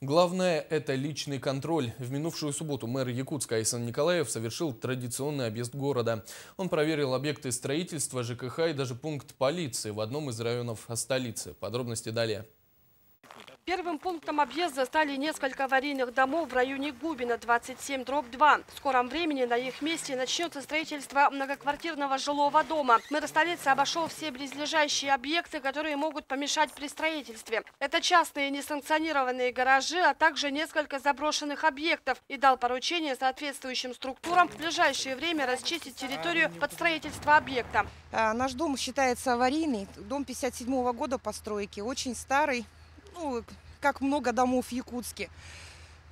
Главное – это личный контроль. В минувшую субботу мэр Якутска Айсан Николаев совершил традиционный объезд города. Он проверил объекты строительства, ЖКХ и даже пункт полиции в одном из районов столицы. Подробности далее. Первым пунктом объезда стали несколько аварийных домов в районе Губина, 27/2. В скором времени на их месте начнется строительство многоквартирного жилого дома. Мэр столицы обошел все близлежащие объекты, которые могут помешать при строительстве. Это частные несанкционированные гаражи, а также несколько заброшенных объектов. И дал поручение соответствующим структурам в ближайшее время расчистить территорию под строительство объекта. Наш дом считается аварийный. Дом 57-го года постройки, очень старый. Как много домов в Якутске.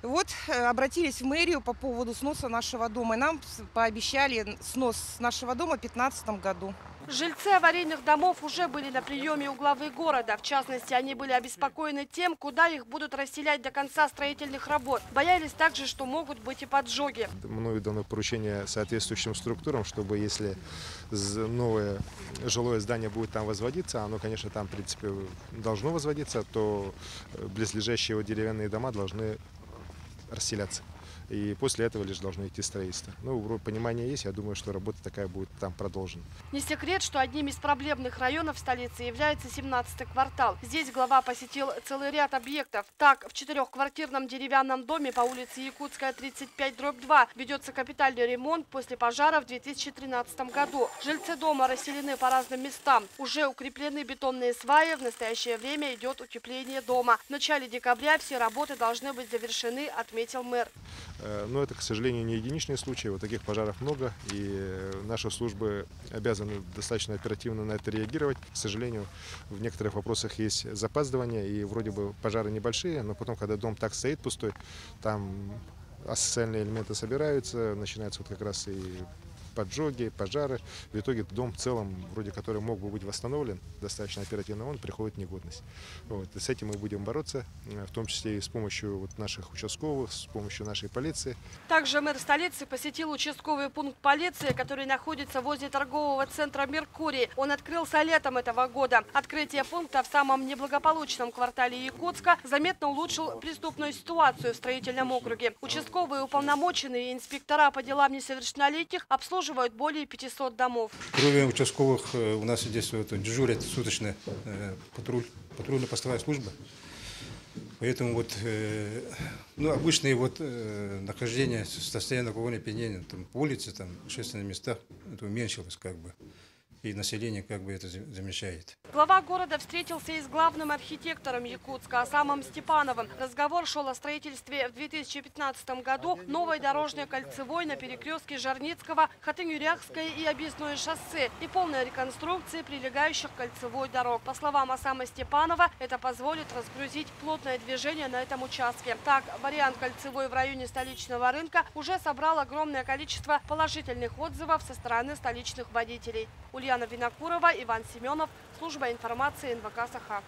Вот обратились в мэрию по поводу сноса нашего дома. И нам пообещали снос нашего дома в 2015 году. Жильцы аварийных домов уже были на приеме у главы города. В частности, они были обеспокоены тем, куда их будут расселять до конца строительных работ. Боялись также, что могут быть и поджоги. Мною дано поручение соответствующим структурам, чтобы если новое жилое здание будет там возводиться, оно, конечно, там, в принципе, должно возводиться, то близлежащие деревянные дома должны расселяться. И после этого лишь должно идти строительство. Понимание есть, я думаю, что работа такая будет там продолжена. Не секрет, что одним из проблемных районов столицы является 17-й квартал. Здесь глава посетил целый ряд объектов. Так, в 4-квартирном деревянном доме по улице Якутская, 35/2 ведется капитальный ремонт после пожара в 2013 году. Жильцы дома расселены по разным местам. Уже укреплены бетонные сваи, в настоящее время идет утепление дома. В начале декабря все работы должны быть завершены, отметил мэр. Но это, к сожалению, не единичные случаи. Вот таких пожаров много, и наши службы обязаны достаточно оперативно на это реагировать. К сожалению, в некоторых вопросах есть запаздывание, и вроде бы пожары небольшие, но потом, когда дом так стоит пустой, там асоциальные элементы собираются, начинаются вот как раз и поджоги, пожары. В итоге дом в целом, вроде который мог бы быть восстановлен достаточно оперативно, он приходит в негодность. И с этим мы будем бороться, в том числе и с помощью наших участковых, с помощью нашей полиции. Также мэр столицы посетил участковый пункт полиции, который находится возле торгового центра «Меркурий». Он открылся летом этого года. Открытие пункта в самом неблагополучном квартале Якутска заметно улучшил преступную ситуацию в строительном округе. Участковые уполномоченные и инспектора по делам несовершеннолетних обслуживают более 500 домов. Кроме участковых, у нас здесь дежурят суточно патрульно-постовая служба. Поэтому обычные нахождения состояния алкогольного опьянения по улице, в общественных местах, это уменьшилось и население это замечает. Глава города встретился и с главным архитектором Якутска Асамом Степановым. Разговор шел о строительстве в 2015 году новой дорожной кольцевой на перекрестке Жарницкого, Хатынь-Юрякское и Объездное шоссе и полной реконструкции прилегающих к кольцевой дорог. По словам Асама Степанова, это позволит разгрузить плотное движение на этом участке. Так, вариант кольцевой в районе столичного рынка уже собрал огромное количество положительных отзывов со стороны столичных водителей. Ульяна Винокурова, Иван Семенов, служба информации НВК «Саха».